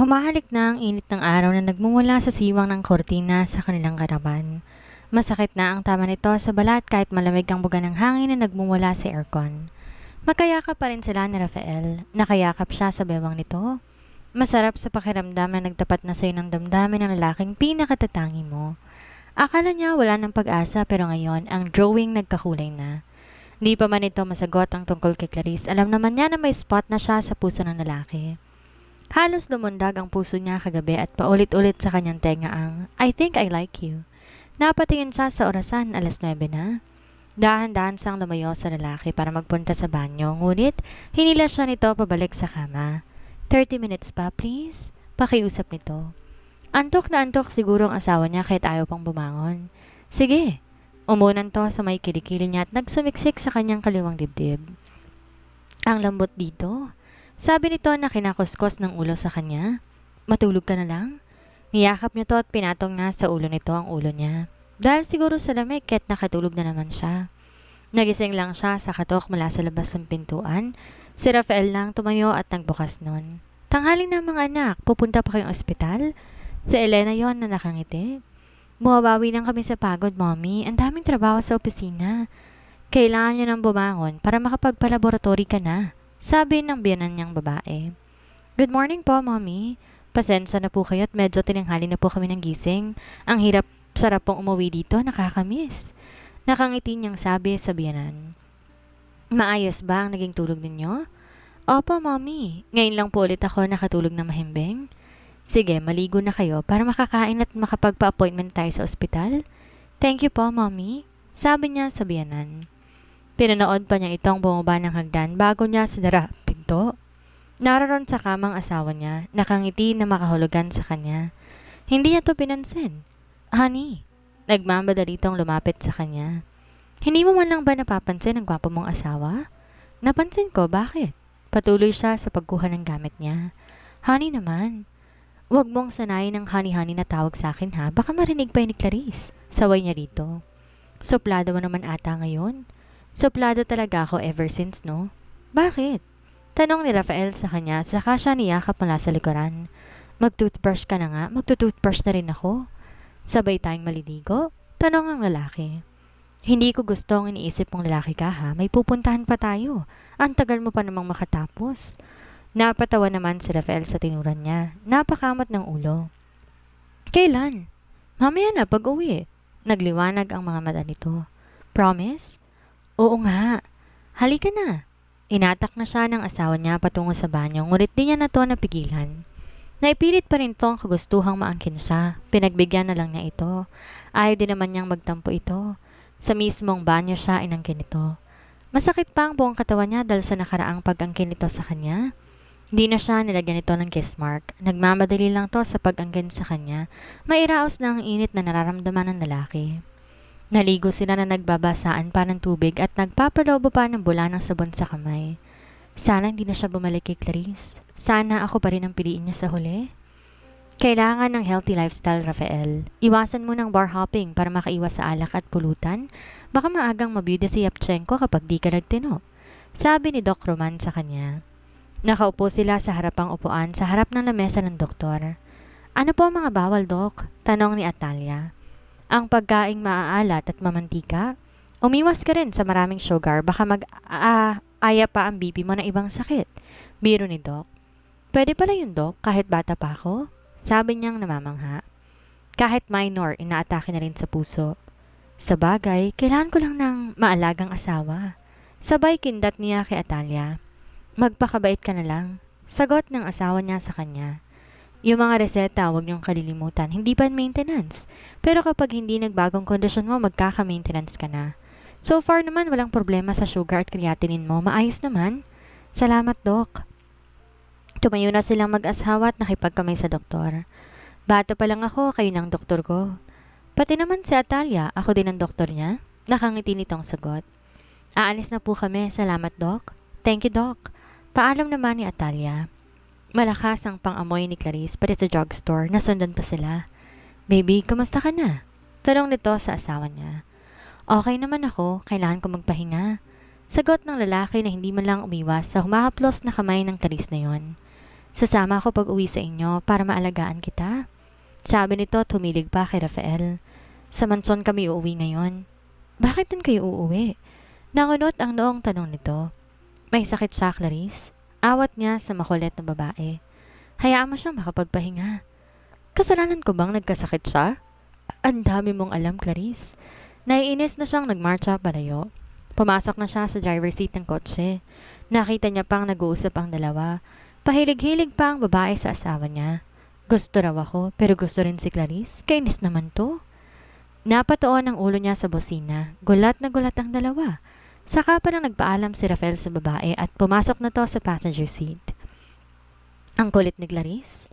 Humahalik na ang init ng araw na nagmumula sa siwang ng kortina sa kanilang karaban. Masakit na ang tama nito sa balat kahit malamig ang buga ng hangin na nagmumula sa aircon. Magkayakap pa rin sila ni Rafael. Nakayakap siya sa bewang nito. Masarap sa pakiramdam na nagtapat na sa'yo ng damdamin ng lalaking pinakatatangi mo. Akala niya wala ng pag-asa pero ngayon ang drawing nagkakulay na. Di pa man ito masagot ang tungkol kay Clarice, alam naman niya na may spot na siya sa puso ng lalaki. Halos lumundag ang puso niya kagabi at paulit-ulit sa kanyang tenga ang, "I think I like you." Napatingin siya sa orasan, 9:00 na. Dahan-dahan siyang lumayo sa lalaki para magpunta sa banyo, ngunit hinila siya nito pabalik sa kama. 30 minutes pa, please? Pakiusap nito. Antok na antok siguro ang asawa niya kahit ayaw pang bumangon. Sige. Umunan to sa may kilikili niya at nagsumiksik sa kanyang kaliwang dibdib. Ang lambot dito. Sabi nito na kinakuskos ng ulo sa kanya. Matulog ka na lang? Niyakap niya to at pinatong nga sa ulo nito ang ulo niya. Dahil siguro sa lamig kahit nakatulog na naman siya. Nagising lang siya sa katok mula sa labas ng pintuan. Si Rafael lang tumayo at nagbukas nun. Tanghali na mga anak, pupunta pa kayong ospital? Si Elena yon na nakangiti. Bumabawi lang kami sa pagod, mommy. Ang daming trabaho sa opisina. Kailangan niyo nang bumangon para makapagpalaboratory ka na, sabi ng biyanan niyang babae. Good morning po, mommy. Pasensya na po kayo at medyo tinanghali na po kami ng gising. Ang sarap pong umuwi dito, nakakamiss. Nakangiti niyang sabi sa biyanan. Maayos ba ang naging tulog ninyo? Opo, mommy. Ngayon lang po ulit ako nakatulog na mahimbing. Sige, maligo na kayo para makakain at makapagpa-appointment tayo sa ospital. Thank you po, mommy. Sabi niya sa biyanan. Pinanood pa niya itong bumaba ng hagdan bago niya sinara pinto. Naroon sa kamang asawa niya, nakangiti na makahulugan sa kanya. Hindi niya to pinansin. Honey, nagmamadali itong lumapit sa kanya. Hindi mo man lang ba napapansin ang gwapo mong asawa? Napansin ko, bakit? Patuloy siya sa pagkuha ng gamit niya. Honey naman. Huwag mong sanayin ng honey-honey na tawag sa akin ha, baka marinig pa ni Clarice. Saway niya rito. Suplado mo naman ata ngayon. Suplado talaga ako ever since, no? Bakit? Tanong ni Rafael sa kanya, saka siya niyakap mula sa likuran. Mag-toothbrush ka na nga, magtutoothbrush na rin ako. Sabay tayong maliligo? Tanong ang lalaki. Hindi ko gustong iniisip mong lalaki ka ha, may pupuntahan pa tayo. Ang tagal mo pa namang makatapos. Napatawa naman si Rafael sa tinuran niya. Napakamot ng ulo. Kailan? Mamaya na pag-uwi. Nagliwanag ang mga mata nito. Promise? Oo nga. Halika na. Inatak na siya ng asawa niya patungo sa banyo, ngunit di niya na to napigilan. Naipilit pa rin tong kagustuhang maangkin siya. Pinagbigyan na lang niya ito. Ayaw din naman niyang magtampo ito. Sa mismong banyo siya inangkin ito. Masakit pa ang buong katawan niya dahil sa nakaraang pag-angkin nito sa kanya. Di na siya nilagyan ito ng kiss mark. Nagmamadali lang to sa pag-angkin sa kanya. Mairaos na ang init na nararamdaman ng lalaki. Naligo sila na nagbabasaan pa ng tubig at nagpapalobo pa ng bula ng sabon sa kamay. Sana hindi na siya bumalik kay Clarice. Sana ako pa rin ang piliin niya sa huli. Kailangan ng healthy lifestyle, Rafael. Iwasan mo ng bar hopping para makaiwas sa alak at pulutan. Baka maagang mabida si Yapchenko kapag di ka nagtino. Sabi ni Doc Roman sa kanya. Nakaupo sila sa harapang upuan sa harap ng lamesa ng doktor. Ano po ang mga bawal, Doc? Tanong ni Atalia. Ang pagkaing maaalat at mamantika. Umiwas ka rin sa maraming sugar, baka mag-aya pa ang BP mo ng ibang sakit. Biro ni Doc. Pwede pala yun, Doc, kahit bata pa ako? Sabi niyang namamangha. Kahit minor, inaatake na rin sa puso. Sa bagay, kailangan ko lang ng maalagang asawa. Sabay kindat niya kay Atalia. Magpakabait ka na lang. Sagot ng asawa niya sa kanya. Yung mga reseta, huwag niyong kalilimutan. Hindi pa maintenance. Pero kapag hindi nagbagong kondisyon mo, magkaka-maintenance ka na. So far naman, walang problema sa sugar at creatinine mo. Maayos naman. Salamat, Doc. Tumayo na silang mag-asawa at nakipagkamay sa doktor. Bata pa lang ako, kayo ng doktor ko. Pati naman si Atalia, ako din ang doktor niya. Nakangiti nitong sagot. Aalis na po kami. Salamat, Doc. Thank you, Doc. Paalam naman ni Atalia. Malakas ang pang-amoy ni Clarice pati sa drugstore, nasundan pa sila. Baby, kumusta ka na? Tanong nito sa asawa niya. Okay naman ako, kailangan ko magpahinga. Sagot ng lalaki na hindi man lang umiwas sa humahaplos na kamay ng Clarice na yon. Sasama ako pag uwi sa inyo para maalagaan kita. Sabi nito tumilig pa kay Rafael. Sa mansyon kami uuwi ngayon. Bakit dun kayo uuwi? Nangunot ang noong tanong nito. May sakit siya, Clarice. Awat niya sa makulit na babae. Hayaan mo siyang makapagpahinga. Kasalanan ko bang nagkasakit siya? Ang dami mong alam, Clarice. Naiinis na siyang nagmarcha palayo. Pumasok na siya sa driver's seat ng kotse. Nakita niya pang nag-uusap ang dalawa. Pahilig-hilig pa ang babae sa asawa niya. Gusto raw ako, pero gusto rin si Clarice. Kainis naman to. Napatuon ang ulo niya sa bosina. Gulat na gulat ang dalawa. Saka pa nang nagpaalam si Rafael sa babae at pumasok na to sa passenger seat. Ang kulit ni Clarice.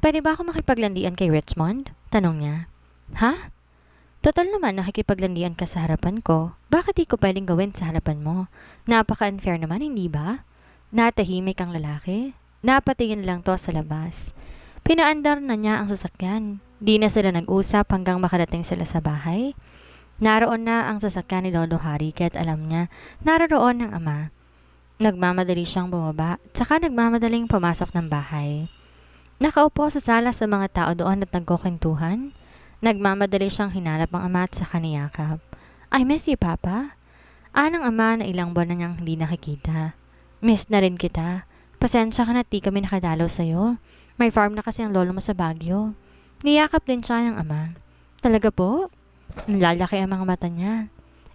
Pwede ba ako makipaglandian kay Richmond? Tanong niya. Ha? Total naman nakikipaglandian ka sa harapan ko. Bakit di ko pwedeng gawin sa harapan mo? Napaka-unfair naman, hindi ba? Natahimik ang lalaki. Napatingin lang to sa labas. Pinaandar na niya ang sasakyan. Di na sila nag-usap hanggang makarating sila sa bahay. Naroon na ang sasakyan ni Lolo Harry kaya't alam niya naroon ang ama. Nagmamadali siyang bumaba tsaka nagmamadaling pumasok ng bahay. Nakaupo sa sala sa mga tao doon at nagkukwentuhan. Nagmamadali siyang hinanap ang ama at sa kaniyakap. I miss you, Papa. Anang ama na ilang buwan na niyang hindi nakikita. Miss na rin kita. Pasensya ka na di kami nakadalaw sa'yo. May farm na kasi ang lolo mo sa Baguio. Niyakap din siya ng ama. Talaga po? Nalalaki ang mga mata niya.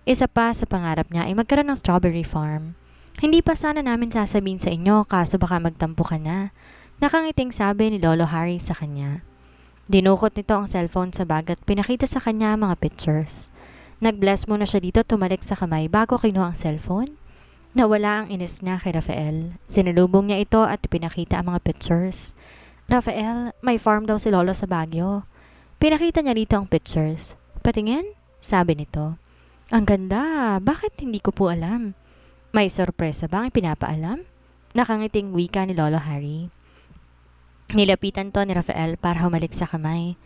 Isa pa sa pangarap niya ay magkaroon ng strawberry farm. Hindi pa sana namin sasabihin sa inyo kaso baka magtampo ka na. Nakangiting sabi ni Lolo Harry sa kanya. Dinukot nito ang cellphone sa bag at pinakita sa kanya ang mga pictures. Nag-bless muna siya dito tumalik sa kamay bago kinuha ang cellphone. Nawala ang inis niya kay Rafael. Sinalubong niya ito at pinakita ang mga pictures. Rafael, may farm daw si Lolo sa Baguio. Pinakita niya dito ang pictures. Patingin? Sabi nito. Ang ganda, bakit hindi ko po alam? May sorpresa ba ang pinapaalam? Nakangiting wika ni Lolo Harry. Nilapitan to ni Rafael para humalik sa kamay.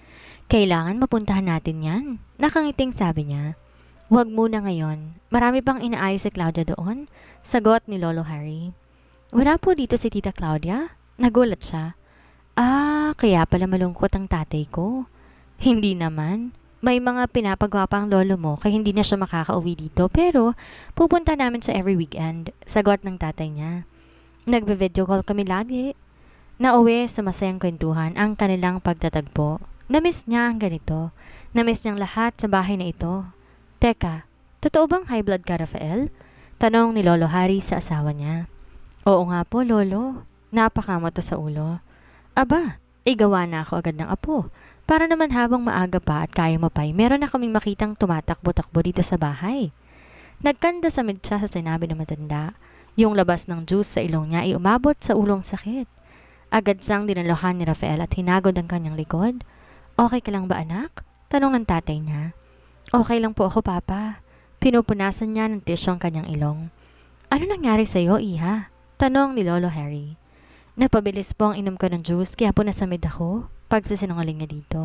Kailangan mapuntahan natin yan. Nakangiting sabi niya. Huwag muna ngayon. Marami pang inaayos si Claudia doon. Sagot ni Lolo Harry. Wala po dito si Tita Claudia? Nagulat siya. Kaya pala malungkot ang tatay ko. Hindi naman. May mga pinapagawa pa ang lolo mo kaya hindi na siya makakauwi dito pero pupunta namin sa every weekend. Sagot ng tatay niya. Nagbe-video call kami lagi. Nauwi sa masayang kwentuhan ang kanilang pagtatagpo. Namiss niya ang ganito. Namiss niyang lahat sa bahay na ito. Teka, totoo bang high blood ka, Rafael? Tanong ni Lolo Harry sa asawa niya. Oo nga po, Lolo. Napakamot sa ulo. Aba, igawa na ako agad ng apo. Para naman habang maaga pa at kaya mo pa'y meron na kaming makitang tumatakbo-takbo dito sa bahay. Nagkanda sa siya sa sinabi ng matanda. Yung labas ng juice sa ilong niya ay umabot sa ulong sakit. Agad siyang dinalohan ni Rafael at hinagod ang kanyang likod. Okay ka lang ba anak? Tanong ng tatay niya. Okay lang po ako, Papa. Pinupunasan niya ng tissue ang kanyang ilong. Ano nangyari sa iyo, Iha? Tanong ni Lolo Harry. Napabilis po ang inom ko ng juice kaya po nasamid ako. Pagsisinungaling niya dito.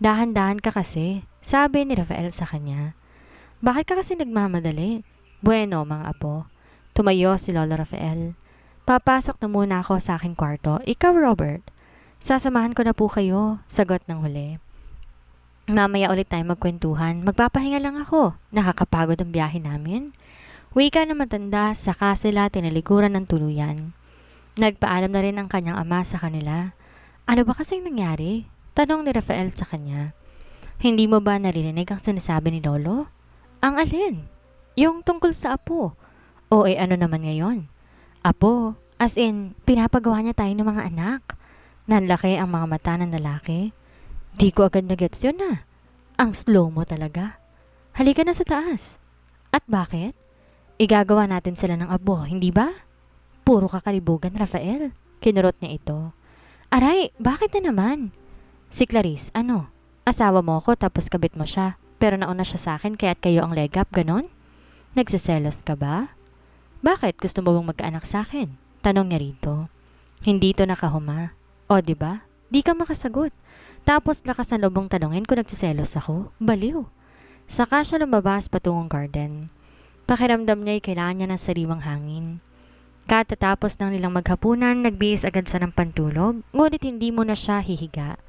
Dahan-dahan ka kasi, sabi ni Rafael sa kanya. Bakit ka kasi nagmamadali? Bueno, mga apo. Tumayo si Lolo Rafael. Papasok na muna ako sa aking kwarto. Ikaw, Robert. Sasamahan ko na po kayo, sagot ng huli. Mamaya ulit tayo magkwentuhan. Magpapahinga lang ako. Nakakapagod ang biyahe namin. Wika na matanda, saka sila tinalikuran ng tuluyan. Nagpaalam na rin ang kanyang ama sa kanila. Ano ba kasing nangyari? Tanong ni Rafael sa kanya. Hindi mo ba narinig ang sinasabi ni Lolo? Ang alin? Yung tungkol sa apo. O ano naman ngayon? Apo, as in, pinapagawa niya tayo ng mga anak. Nanlaki ang mga mata ng lalaki. Di ko agad na-gets yun na. Ang slow mo talaga. Halika na sa taas. At bakit? Igagawa natin sila ng abo, hindi ba? Puro kakalibugan, Rafael. Kinurot niya ito. Aray, bakit na naman? Si Clarice, ano? Asawa mo ako tapos kabit mo siya. Pero nauna siya sa akin kaya't kayo ang leg up, ganon? Nagsiselos ka ba? Bakit? Gusto mo bang magkaanak sa akin? Tanong niya rito. Hindi to nakahuma. O, diba? Di ka makasagot. Tapos lakas na lobong tanongin kung nagsiselos ako. Baliw. Saka siya lumabas patungong garden. Pakiramdam niya ay kailangan niya ng sariwang hangin. Katatapos ng nilang maghapunan, nagbihis agad siya ng pantulog, ngunit hindi mo na siya hihiga.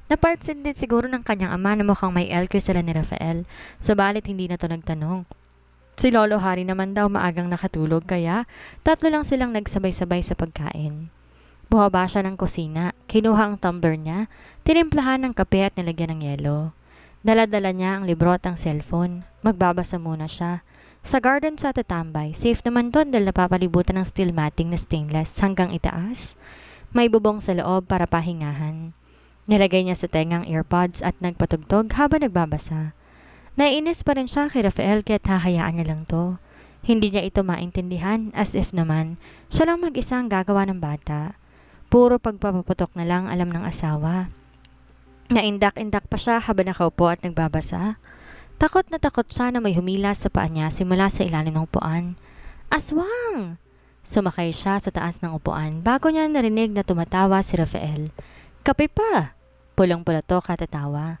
Napansin din siguro ng kanyang ama na mukhang may LQ sila ni Rafael, sabalit hindi na to nagtanong. Si Lolo Harry naman daw maagang nakatulog kaya tatlo lang silang nagsabay-sabay sa pagkain. Buhaba siya ng kusina, kinuha ang tumbler niya, tinimplahan ng kape at nilagyan ng yelo. Dala-dala niya ang libro at ang cellphone. Magbabasa muna siya. Sa garden siya tatambay. Safe naman doon dahil napapalibutan ng steel matting na stainless hanggang itaas. May bubong sa loob para pahingahan. Nilagay niya sa tengang earpods at nagpatugtog habang nagbabasa. Naiinis pa rin siya kay Rafael kaya't hahayaan niya lang to. Hindi niya ito maintindihan as if naman siya lang mag-isa ang gagawa ng bata. Puro pagpapaputok na lang alam ng asawa. Naindak-indak pa siya habang nakaupo at nagbabasa. Takot na takot siya na may humila sa paa niya simula sa ilalim ng upuan. Aswang! Sumakay siya sa taas ng upuan bago niya narinig na tumatawa si Rafael. Kape pa! Pulang-pula to katatawa.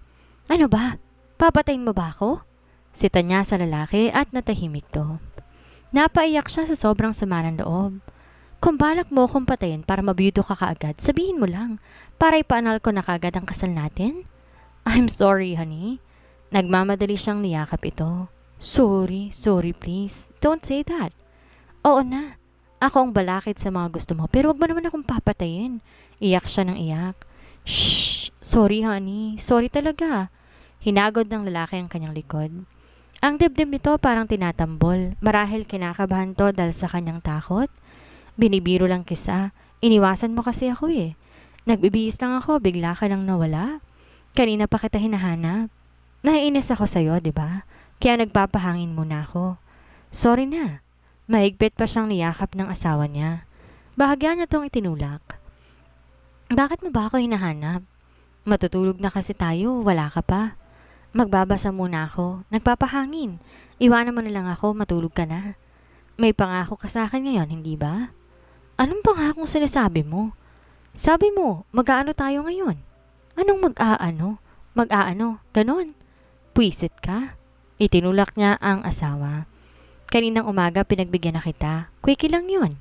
Ano ba? Papatayin mo ba ako? Sita niya sa lalaki at natahimik to. Napaiyak siya sa sobrang sama ng loob. Kung balak mo akong patayin para mabiyudo ka kaagad, sabihin mo lang, para ipaanal ko na kaagad ang kasal natin. I'm sorry, honey. Nagmamadali siyang niyakap ito. Sorry please. Don't say that. Oo na. Ako ang balakid sa mga gusto mo, pero wag mo naman akong papatayin. Iyak siya ng iyak. Shh! Sorry, honey. Sorry talaga. Hinagod ng lalaki ang kanyang likod. Ang dibdib nito parang tinatambol. Marahil kinakabahan to dahil sa kanyang takot. Binibiro lang kisa. Iniwasan mo kasi ako eh. Nagbibihis lang ako, bigla ka lang nawala. Kanina pa kita hinahanap. Naiinis ako sa'yo, di ba? Kaya nagpapahangin muna ako. Sorry na. Mahigpit pa siyang niyakap ng asawa niya. Bahagya niya tong itinulak. Bakit mo ba ako hinahanap? Matutulog na kasi tayo, wala ka pa. Magbabasa muna ako. Nagpapahangin. Iwanan mo na lang ako, matulog ka na. May pangako ka sa akin ngayon, hindi ba? Anong pangakong sinasabi mo? Sabi mo, mag-aano tayo ngayon? Anong mag-aano? Mag-aano? Ganon. Pwisit ka? Itinulak niya ang asawa. Kaninang umaga pinagbigyan na kita. Quickie lang yun.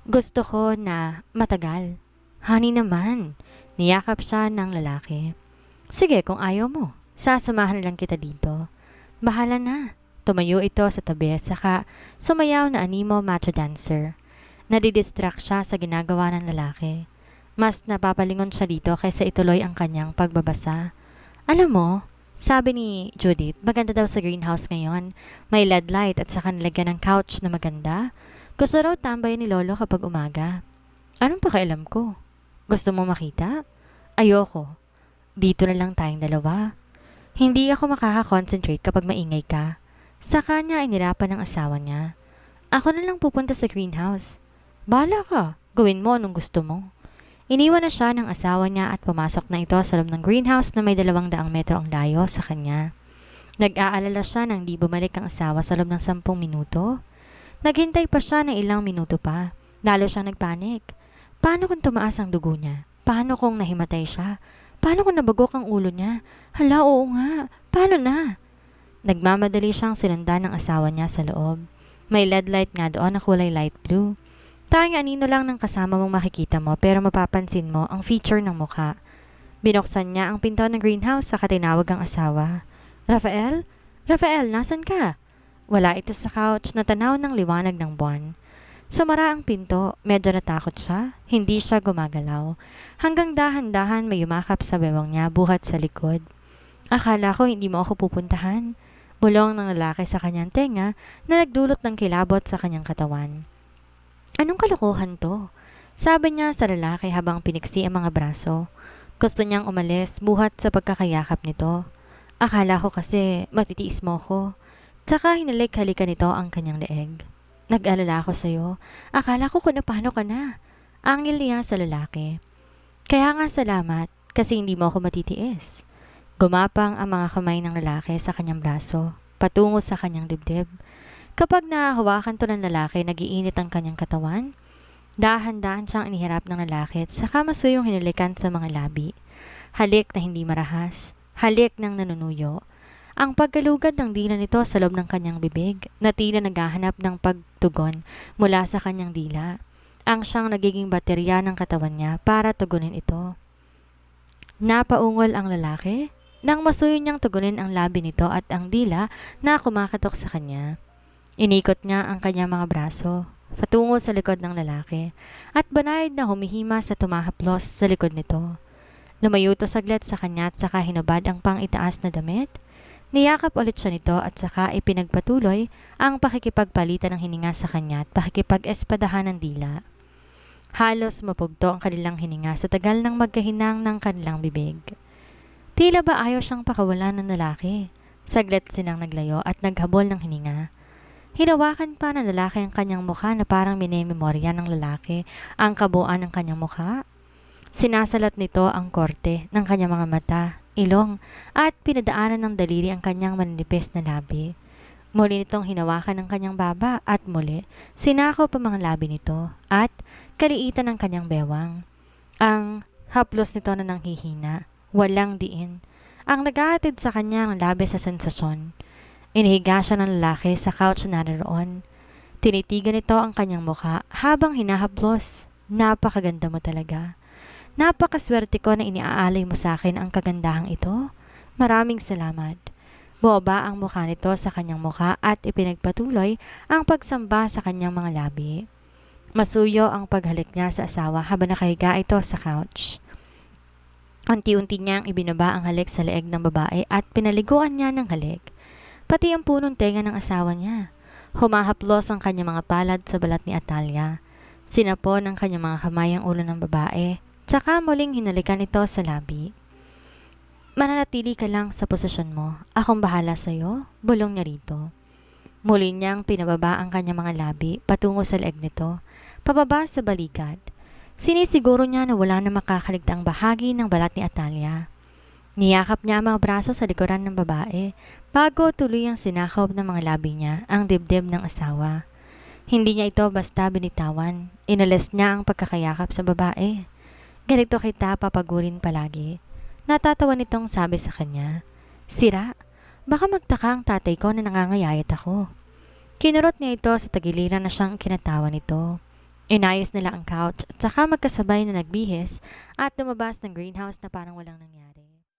Gusto ko na matagal. Honey naman. Niyakap siya ng lalaki. Sige, kung ayaw mo. Sasamahan lang kita dito. Bahala na. Tumayo ito sa tabi saka sumayaw na animo macho dancer. Nadidistract siya sa ginagawa ng lalaki. Mas napapalingon siya dito kaysa ituloy ang kanyang pagbabasa. Alam mo, sabi ni Judith, maganda daw sa greenhouse ngayon. May LED light at saka nilagyan ng couch na maganda. Gusto raw tambay ni Lolo kapag umaga. Anong pakialam ko? Gusto mo makita? Ayoko. Dito na lang tayong dalawa. Hindi ako makaka-concentrate kapag maingay ka. Sa kanya ay nirapan ng asawa niya. Ako na lang pupunta sa greenhouse. Bahala ka. Gawin mo anong gusto mo. Iniwan na siya ng asawa niya at pumasok na ito sa loob ng greenhouse na may 200 metro ang layo sa kanya. Nag-aalala siya nang di bumalik ang asawa sa loob ng 10 minuto. Naghintay pa siya ng ilang minuto pa. Lalo siyang nagpanik. Paano kung tumaas ang dugo niya? Paano kung nahimatay siya? Paano kung nabagok ang ulo niya? Hala, oo nga. Paano na? Nagmamadali siyang sinundan ng asawa niya sa loob. May LED light nga doon na kulay light blue. Tanging anino lang ng kasama mong makikita mo pero mapapansin mo ang feature ng mukha. Binuksan niya ang pinto ng greenhouse saka tinawag ang asawa. Rafael? Rafael, nasan ka? Wala ito sa couch na tanaw ng liwanag ng buwan. Sumara ang pinto, medyo natakot siya, hindi siya gumagalaw. Hanggang dahan-dahan may yumakap sa bewang niya buhat sa likod. Akala ko hindi mo ako pupuntahan. Bulong ng lalaki sa kanyang tenga na nagdulot ng kilabot sa kanyang katawan. Anong kalokohan to? Sabi niya sa lalaki habang piniksi ang mga braso. Gusto niyang umalis buhat sa pagkakayakap nito. Akala ko kasi matitiis mo ko. Tsaka hinalik-halikan nito ang kanyang leeg. Nag-alala ako sa'yo. Akala ko kung paano ka na. Angil niya sa lalaki. Kaya nga salamat kasi hindi mo ako matitiis. Gumapang ang mga kamay ng lalaki sa kanyang braso, patungo sa kanyang dibdib. Kapag nahahawakan to ng lalaki, nagiinit ang kanyang katawan. Dahan-dahan siyang inihirap ng lalaki at saka masuyong hinilikan sa mga labi. Halik na hindi marahas. Halik ng nanunuyo. Ang pagkalugad ng dila nito sa loob ng kanyang bibig na tila naghahanap ng pagtugon mula sa kanyang dila. ang siyang nagiging baterya ng katawan niya para tugunin ito. Napaungol ang lalaki nang masuyo niyang tugunin ang labi nito at ang dila na kumakatok sa kanya. Inikot niya ang kanyang mga braso patungo sa likod ng lalaki at banayad na humihima sa tumahaplos sa likod nito. Lumayo to saglit sa kanya at saka hinubad ang pang-itaas na damit. Niyakap ulit siya nito at saka ipinagpatuloy ang pakikipagpalitan ng hininga sa kanya at pakikipag-espadahan ng dila. Halos mapugto ang kanilang hininga sa tagal ng magkahinang ng kanilang bibig. Tila ba ayaw siyang pakawalan ng lalaki? Saglit silang naglayo at naghabol ng hininga. Hinawakan pa ng lalaki ang kanyang mukha na parang minememorya ng lalaki ang kabuuan ng kanyang mukha. Sinasalat nito ang korte ng kanyang mga mata, ilong, at pinadaanan ng daliri ang kanyang manipis na labi. Muli nitong hinawakan ang kanyang baba at muli sinakop ang mga labi nito at kaliitan ng kanyang bewang. Ang haplos nito na nanghihina, walang diin, ang naghahatid sa kanya ng labis sa sensasyon. Inihiga siya ng lalaki sa couch na naroon. Tinitigan nito ang kanyang mukha habang hinahaplos. Napakaganda mo talaga. Napakaswerte ko na iniaalay mo sa akin ang kagandahang ito. Maraming salamat. Buwaba ang mukha nito sa kanyang mukha at ipinagpatuloy ang pagsamba sa kanyang mga labi. Masuyo ang paghalik niya sa asawa habang nakahiga ito sa couch. Unti-unti niyang ibinaba ang halik sa leeg ng babae at pinaliguan niya ng halik. Pati ang punong tenga ng asawa niya. Humahaplos ang kanyang mga palad sa balat ni Atalia. Sinapon ng kanyang mga kamay ang ulo ng babae. Tsaka muling hinalikan ito sa labi. Mananatili ka lang sa posisyon mo. Akong bahala sa'yo. Bulong niya rito. Muli niyang pinababa ang kanyang mga labi patungo sa leeg nito. Pababa sa balikat. Sinisiguro niya na wala na makakaligtaang bahagi ng balat ni Atalia. Niyakap niya ang mga braso sa likuran ng babae bago tuloy ang sinakop ng mga labi niya ang dibdib ng asawa. Hindi niya ito basta binitawan. Inalis niya ang pagkakayakap sa babae. Ganito kita papagurin palagi. Natatawa nitong sabi sa kanya. Sira, baka magtaka ang tatay ko na nangangayayat ako. Kinurot niya ito sa tagiliran na siyang kinatawa nito. Inayos nila ang couch at saka magkasabay na nagbihis at lumabas ng greenhouse na parang walang nangyari.